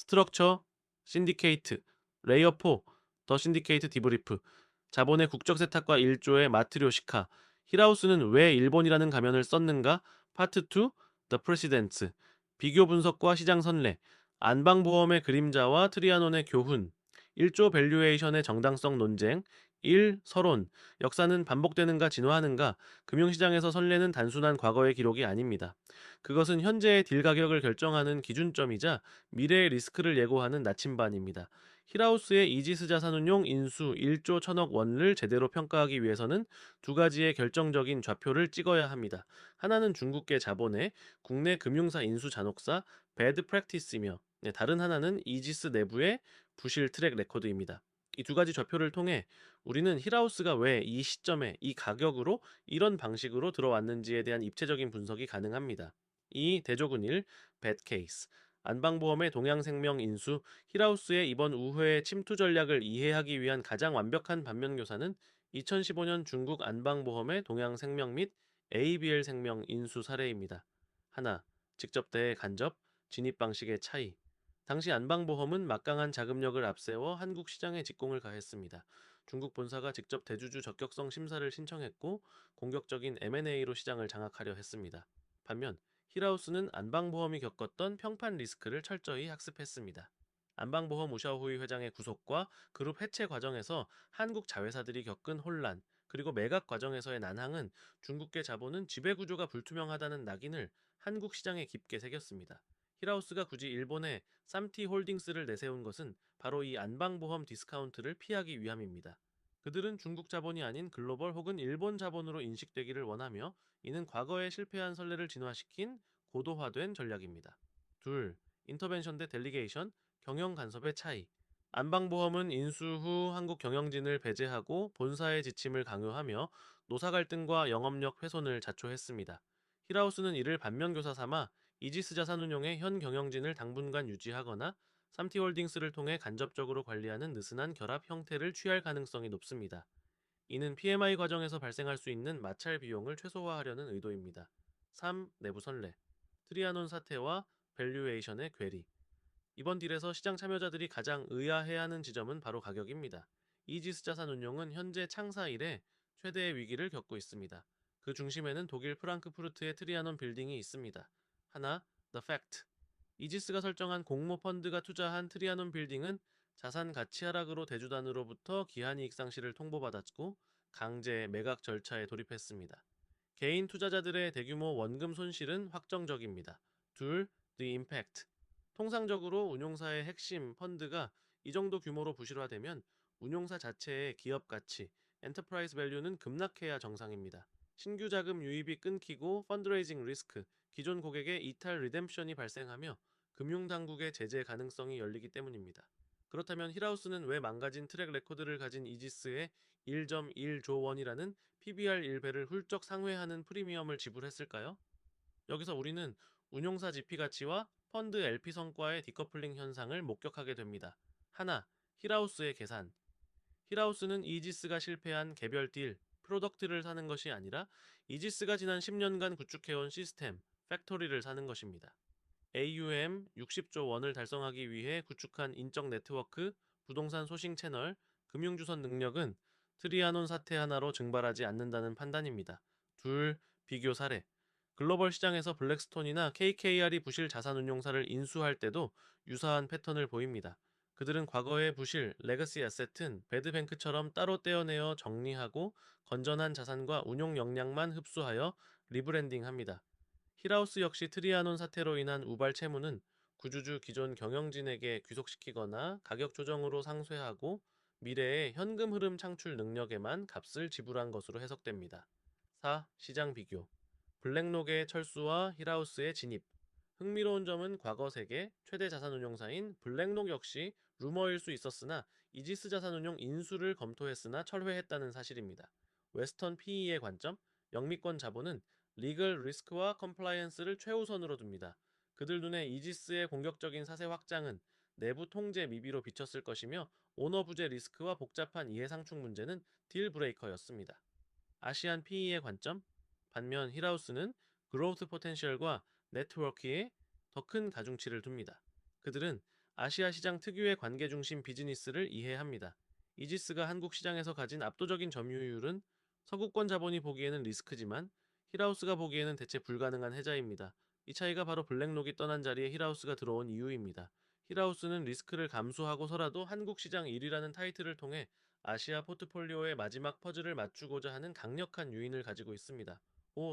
스트럭처, 신디케이트, 레이어 4, 더 신디케이트 디브리프, 자본의 국적 세탁과 일조의 마트료시카, 히라우스는 왜 일본이라는 가면을 썼는가? 파트 2, The Precedents, 비교 분석과 시장 선례, 안방보험의 그림자와 트리아논의 교훈, 1조 밸류에이션의 정당성 논쟁, 1. 서론, 역사는 반복되는가 진화하는가, 금융시장에서 선례는 단순한 과거의 기록이 아닙니다. 그것은 현재의 딜 가격을 결정하는 기준점이자 미래의 리스크를 예고하는 나침반입니다. 히라우스의 이지스 자산운용 인수 1조 1000억 원을 제대로 평가하기 위해서는 두 가지의 결정적인 좌표를 찍어야 합니다. 하나는 중국계 자본의 국내 금융사 인수 잔혹사 배드 프랙티스이며 다른 하나는 이지스 내부의 부실 트랙 레코드입니다. 이 두 가지 좌표를 통해 우리는 히라우스가 왜 이 시점에 이 가격으로 이런 방식으로 들어왔는지에 대한 입체적인 분석이 가능합니다. 이 대조군 1, 배드 케이스, 안방보험의 동양생명 인수, 히라우스의 이번 우회의 침투 전략을 이해하기 위한 가장 완벽한 반면교사는 2015년 중국 안방보험의 동양생명 및 ABL생명 인수 사례입니다. 하나, 직접 대 간접, 진입 방식의 차이. 당시 안방보험은 막강한 자금력을 앞세워 한국 시장에 직공을 가했습니다. 중국 본사가 직접 대주주 적격성 심사를 신청했고 공격적인 M&A로 시장을 장악하려 했습니다. 반면 히라우스는 안방보험이 겪었던 평판 리스크를 철저히 학습했습니다. 안방보험 우샤후이 회장의 구속과 그룹 해체 과정에서 한국 자회사들이 겪은 혼란, 그리고 매각 과정에서의 난항은 중국계 자본은 지배구조가 불투명하다는 낙인을 한국 시장에 깊게 새겼습니다. 히라우스가 굳이 일본에 쌈티 홀딩스를 내세운 것은 바로 이 안방보험 디스카운트를 피하기 위함입니다. 그들은 중국 자본이 아닌 글로벌 혹은 일본 자본으로 인식되기를 원하며 이는 과거에 실패한 선례를 진화시킨 고도화된 전략입니다. 둘, 인터벤션 대 델리게이션, 경영 간섭의 차이. 안방보험은 인수 후 한국 경영진을 배제하고 본사의 지침을 강요하며 노사 갈등과 영업력 훼손을 자초했습니다. 히라우스는 이를 반면교사 삼아 이지스 자산운용의 현 경영진을 당분간 유지하거나 삼티홀딩스를 통해 간접적으로 관리하는 느슨한 결합 형태를 취할 가능성이 높습니다. 이는 PMI 과정에서 발생할 수 있는 마찰 비용을 최소화하려는 의도입니다. 3. 내부 선례. 트리아논 사태와 밸류에이션의 괴리. 이번 딜에서 시장 참여자들이 가장 의아해하는 지점은 바로 가격입니다. 이지스 자산운용은 현재 창사 이래 최대의 위기를 겪고 있습니다. 그 중심에는 독일 프랑크푸르트의 트리아논 빌딩이 있습니다. 하나, The Fact. 이지스가 설정한 공모 펀드가 투자한 트리아논 빌딩은 자산 가치 하락으로 대주단으로부터 기한이익 상실을 통보받았고 강제 매각 절차에 돌입했습니다. 개인 투자자들의 대규모 원금 손실은 확정적입니다. 둘, The Impact. 통상적으로 운용사의 핵심 펀드가 이 정도 규모로 부실화되면 운용사 자체의 기업 가치, 엔터프라이즈 밸류는 급락해야 정상입니다. 신규 자금 유입이 끊기고 펀드레이징 리스크, 기존 고객의 이탈 리뎀션이 발생하며 금융당국의 제재 가능성이 열리기 때문입니다. 그렇다면 히라우스는 왜 망가진 트랙 레코드를 가진 이지스에 1.1조 원이라는 PBR 1배를 훌쩍 상회하는 프리미엄을 지불했을까요? 여기서 우리는 운용사 GP 가치와 펀드 LP 성과의 디커플링 현상을 목격하게 됩니다. 하나, 히라우스의 계산. 히라우스는 이지스가 실패한 개별 딜, 프로덕트를 사는 것이 아니라 이지스가 지난 10년간 구축해온 시스템, 팩토리를 사는 것입니다. AUM 60조 원을 달성하기 위해 구축한 인적 네트워크, 부동산 소싱 채널, 금융주선 능력은 트리아논 사태 하나로 증발하지 않는다는 판단입니다. 둘, 비교 사례. 글로벌 시장에서 블랙스톤이나 KKR이 부실 자산운용사를 인수할 때도 유사한 패턴을 보입니다. 그들은 과거의 부실, 레거시 애셋은 배드뱅크처럼 따로 떼어내어 정리하고 건전한 자산과 운용 역량만 흡수하여 리브랜딩합니다. 히라우스 역시 트리아논 사태로 인한 우발 채무는 구주주 기존 경영진에게 귀속시키거나 가격 조정으로 상쇄하고 미래의 현금 흐름 창출 능력에만 값을 지불한 것으로 해석됩니다. 4. 시장 비교. 블랙록의 철수와 히라우스의 진입. 흥미로운 점은 과거 세계 최대 자산운용사인 블랙록 역시 루머일 수 있었으나 이지스 자산운용 인수를 검토했으나 철회했다는 사실입니다. 웨스턴 PE의 관점, 영미권 자본은 리글 리스크와 컴플라이언스를 최우선으로 둡니다. 그들 눈에 이지스의 공격적인 사세 확장은 내부 통제 미비로 비쳤을 것이며 오너 부재 리스크와 복잡한 이해상충 문제는 딜 브레이커였습니다. 아시안 PE의 관점, 반면 히라우스는 그로우스 포텐셜과 네트워크에 더 큰 가중치를 둡니다. 그들은 아시아 시장 특유의 관계 중심 비즈니스를 이해합니다. 이지스가 한국 시장에서 가진 압도적인 점유율은 서구권 자본이 보기에는 리스크지만 힐하우스가 보기에는 대체 불가능한 해자입니다. 이 차이가 바로 블랙록이 떠난 자리에 힐하우스가 들어온 이유입니다. 힐하우스는 리스크를 감수하고서라도 한국 시장 1위라는 타이틀을 통해 아시아 포트폴리오의 마지막 퍼즐을 맞추고자 하는 강력한 유인을 가지고 있습니다.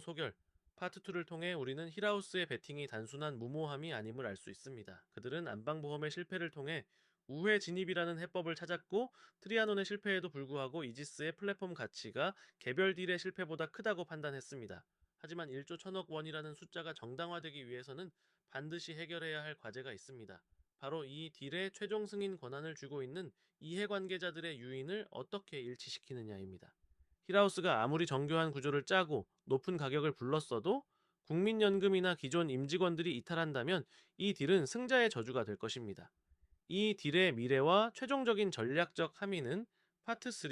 소결. 파트 2를 통해 우리는 힐하우스의 베팅이 단순한 무모함이 아님을 알 수 있습니다. 그들은 안방보험의 실패를 통해 우회 진입이라는 해법을 찾았고 트리아논의 실패에도 불구하고 이지스의 플랫폼 가치가 개별 딜의 실패보다 크다고 판단했습니다. 하지만 1조 1000억 원이라는 숫자가 정당화되기 위해서는 반드시 해결해야 할 과제가 있습니다. 바로 이 딜의 최종 승인 권한을 쥐고 있는 이해관계자들의 유인을 어떻게 일치시키느냐입니다. 힐하우스가 아무리 정교한 구조를 짜고 높은 가격을 불렀어도 국민연금이나 기존 임직원들이 이탈한다면 이 딜은 승자의 저주가 될 것입니다. 이 딜의 미래와 최종적인 전략적 함의는 파트 3,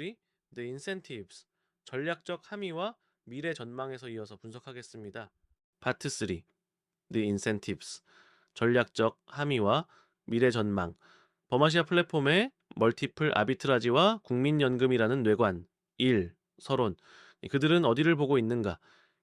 The Incentives, 전략적 함의와 미래 전망에서 이어서 분석하겠습니다. 파트 3, The Incentives, 전략적 함의와 미래 전망. 범아시아 플랫폼의 멀티플 아비트라지와 국민연금이라는 뇌관. 1. 서론. 그들은 어디를 보고 있는가?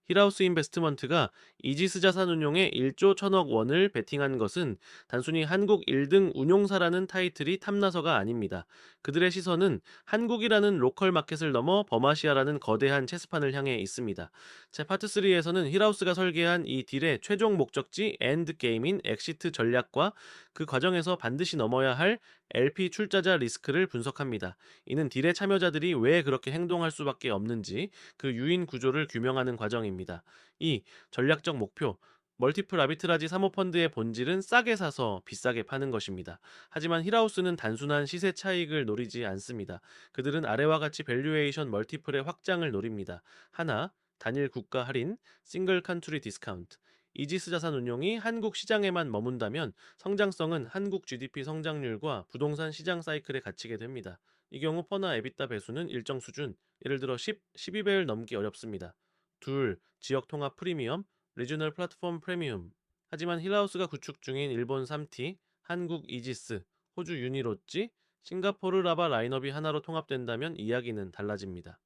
힐하우스 인베스트먼트가 이지스 자산운용에 1조 1000억 원을 베팅한 것은 단순히 한국 1등 운용사라는 타이틀이 탐나서가 아닙니다. 그들의 시선은 한국이라는 로컬 마켓을 넘어 범아시아라는 거대한 체스판을 향해 있습니다. 제 파트 3에서는 힐하우스가 설계한 이 딜의 최종 목적지 엔드게임인 엑시트 전략과 그 과정에서 반드시 넘어야 할 LP 출자자 리스크를 분석합니다. 이는 딜의 참여자들이 왜 그렇게 행동할 수밖에 없는지 그 유인 구조를 규명하는 과정입니다. 이 전략적 목표. 멀티플 아비트라지 사모펀드의 본질은 싸게 사서 비싸게 파는 것입니다. 하지만 힐하우스는 단순한 시세 차익을 노리지 않습니다. 그들은 아래와 같이 밸류에이션 멀티플의 확장을 노립니다. 하나, 단일 국가 할인, 싱글 컨트리 디스카운트. 이지스 자산운용이 한국 시장에만 머문다면 성장성은 한국 GDP 성장률과 부동산 시장 사이클에 갇히게 됩니다. 이 경우 퍼나 에비타 배수는 일정 수준, 예를 들어 10, 12배를 넘기 어렵습니다. 둘, 지역 통합 프리미엄, 리저널 플랫폼 프리미엄. 하지만 힐하우스가 구축 중인 일본 3T, 한국 이지스, 호주 유니로찌, 싱가포르 라바 라인업이 하나로 통합된다면 이야기는 달라집니다.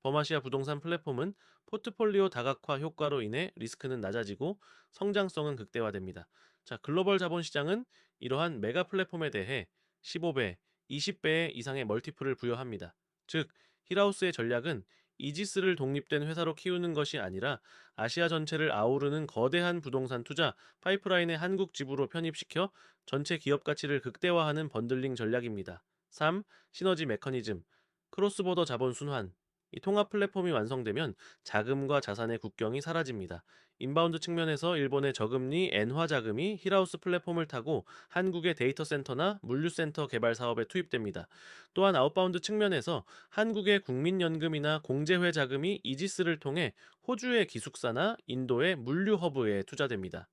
범아시아 부동산 플랫폼은 포트폴리오 다각화 효과로 인해 리스크는 낮아지고 성장성은 극대화됩니다. 자, 글로벌 자본시장은 이러한 메가 플랫폼에 대해 15배, 20배 이상의 멀티플을 부여합니다. 즉, 힐하우스의 전략은 이지스를 독립된 회사로 키우는 것이 아니라 아시아 전체를 아우르는 거대한 부동산 투자 파이프라인의 한국 지부로 편입시켜 전체 기업 가치를 극대화하는 번들링 전략입니다. 3. 시너지 메커니즘, 크로스보더 자본 순환. 이 통합 플랫폼이 완성되면 자금과 자산의 국경이 사라집니다. 인바운드 측면에서 일본의 저금리 엔화 자금이 힐하우스 플랫폼을 타고 한국의 데이터 센터나 물류센터 개발 사업에 투입됩니다. 또한 아웃바운드 측면에서 한국의 국민연금이나 공제회 자금이 이지스를 통해 호주의 기숙사나 인도의 물류 허브에 투자됩니다.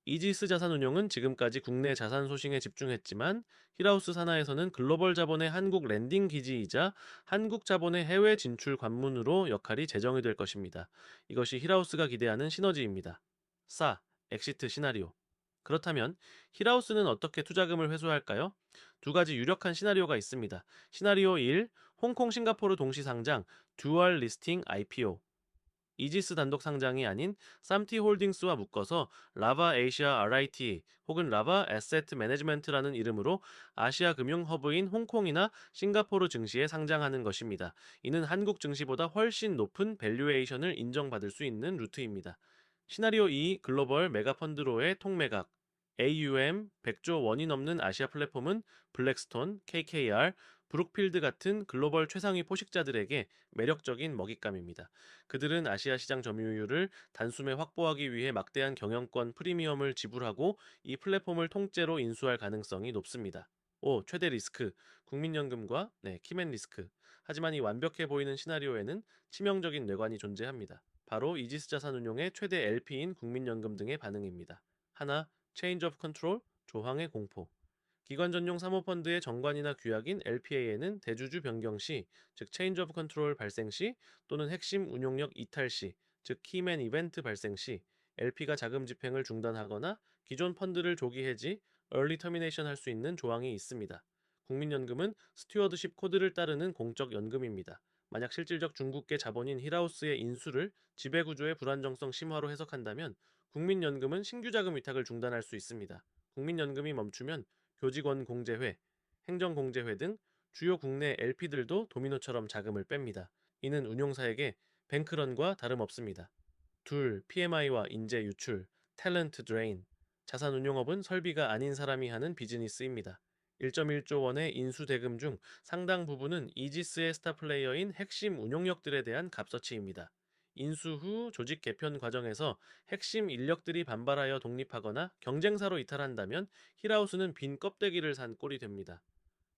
이지스 자산운용은 지금까지 국내 자산 소싱에 집중했지만 힐하우스 산하에서는 글로벌 자본의 한국 랜딩 기지이자 한국 자본의 해외 진출 관문으로 역할이 재정이 될 것입니다. 이것이 힐하우스가 기대하는 시너지입니다. 4. 엑시트 시나리오. 그렇다면 힐하우스는 어떻게 투자금을 회수할까요? 두 가지 유력한 시나리오가 있습니다. 시나리오 1. 홍콩 싱가포르 동시 상장 듀얼 리스팅 IPO. 이지스 단독 상장이 아닌 쌈티 홀딩스와 묶어서 라바 에이시아 RIT 혹은 라바 에세트 매니지먼트라는 이름으로 아시아 금융 허브인 홍콩이나 싱가포르 증시에 상장하는 것입니다. 이는 한국 증시보다 훨씬 높은 밸류에이션을 인정받을 수 있는 루트입니다. 시나리오 2 글로벌 메가펀드로의 통매각. AUM 100조 원이 넘는 아시아 플랫폼은 블랙스톤, KKR, 브룩필드 같은 글로벌 최상위 포식자들에게 매력적인 먹잇감입니다. 그들은 아시아 시장 점유율을 단숨에 확보하기 위해 막대한 경영권 프리미엄을 지불하고 이 플랫폼을 통째로 인수할 가능성이 높습니다. 5. 최대 리스크. 국민연금과 키맨 리스크. 하지만 이 완벽해 보이는 시나리오에는 치명적인 뇌관이 존재합니다. 바로 이지스 자산운용의 최대 LP인 국민연금 등의 반응입니다. 하나, 체인지 오브 컨트롤, 조항의 공포. 기관 전용 사모펀드의 정관이나 규약인 LPA에는 대주주 변경 시, 즉 체인지 오브 컨트롤 발생 시 또는 핵심 운용력 이탈 시, 즉 키맨 이벤트 발생 시 LP가 자금 집행을 중단하거나 기존 펀드를 조기 해지, early termination 할 수 있는 조항이 있습니다. 국민연금은 스튜어드십 코드를 따르는 공적 연금입니다. 만약 실질적 중국계 자본인 힐하우스의 인수를 지배구조의 불안정성 심화로 해석한다면 국민연금은 신규 자금 위탁을 중단할 수 있습니다. 국민연금이 멈추면 교직원 공제회, 행정공제회 등 주요 국내 LP들도 도미노처럼 자금을 뺍니다. 이는 운용사에게 뱅크런과 다름없습니다. 둘, PMI와 인재 유출, 탤런트 드레인. 자산운용업은 설비가 아닌 사람이 하는 비즈니스입니다. 1.1조 원의 인수 대금 중 상당 부분은 이지스의 스타 플레이어인 핵심 운용력들에 대한 값어치입니다. 인수 후 조직 개편 과정에서 핵심 인력들이 반발하여 독립하거나 경쟁사로 이탈한다면 힐하우스는 빈 껍데기를 산 꼴이 됩니다.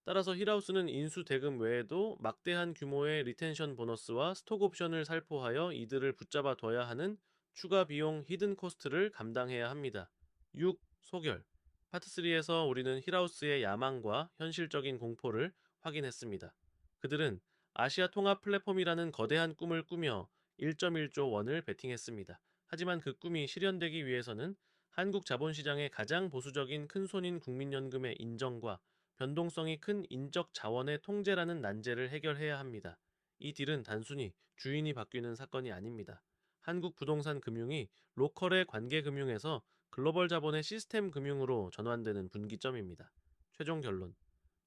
따라서 힐하우스는 인수 대금 외에도 막대한 규모의 리텐션 보너스와 스톡 옵션을 살포하여 이들을 붙잡아 둬야 하는 추가 비용 히든 코스트를 감당해야 합니다. 6. 소결. 파트 3에서 우리는 힐하우스의 야망과 현실적인 공포를 확인했습니다. 그들은 아시아 통합 플랫폼이라는 거대한 꿈을 꾸며 1.1조 원을 베팅했습니다. 하지만 그 꿈이 실현되기 위해서는 한국 자본시장의 가장 보수적인 큰손인 국민연금의 인정과 변동성이 큰 인적 자원의 통제라는 난제를 해결해야 합니다. 이 딜은 단순히 주인이 바뀌는 사건이 아닙니다. 한국 부동산 금융이 로컬의 관계 금융에서 글로벌 자본의 시스템 금융으로 전환되는 분기점입니다. 최종 결론.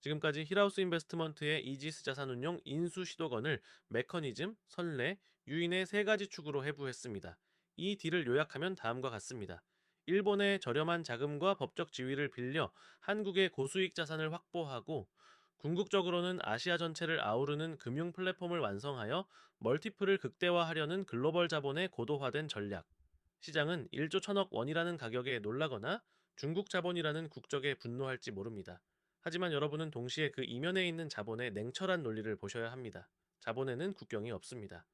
지금까지 힐하우스 인베스트먼트의 이지스 자산운용 인수 시도건을 메커니즘, 선례, 유인의 세 가지 축으로 해부했습니다. 이 딜을 요약하면 다음과 같습니다. 일본의 저렴한 자금과 법적 지위를 빌려 한국의 고수익 자산을 확보하고 궁극적으로는 아시아 전체를 아우르는 금융 플랫폼을 완성하여 멀티플을 극대화하려는 글로벌 자본의 고도화된 전략. 시장은 1조 1000억 원이라는 가격에 놀라거나 중국 자본이라는 국적에 분노할지 모릅니다. 하지만 여러분은 동시에 그 이면에 있는 자본의 냉철한 논리를 보셔야 합니다. 자본에는 국경이 없습니다.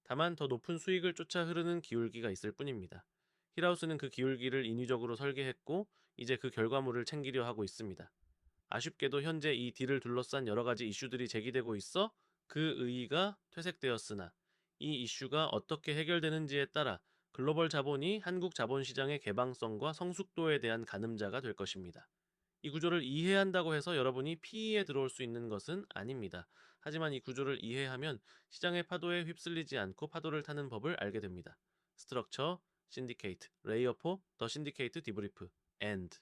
다만 더 높은 수익을 쫓아 흐르는 기울기가 있을 뿐입니다. 힐하우스는 그 기울기를 인위적으로 설계했고 이제 그 결과물을 챙기려 하고 있습니다. 아쉽게도 현재 이 딜을 둘러싼 여러 가지 이슈들이 제기되고 있어 그 의의가 퇴색되었으나 이 이슈가 어떻게 해결되는지에 따라 글로벌 자본이 한국 자본시장의 개방성과 성숙도에 대한 가늠자가 될 것입니다. 이 구조를 이해한다고 해서 여러분이 PE에 들어올 수 있는 것은 아닙니다. 하지만 이 구조를 이해하면 시장의 파도에 휩쓸리지 않고 파도를 타는 법을 알게 됩니다. 스트럭처, 신디케이트, 레이어 4, 더 신디케이트 디브리프, 엔드.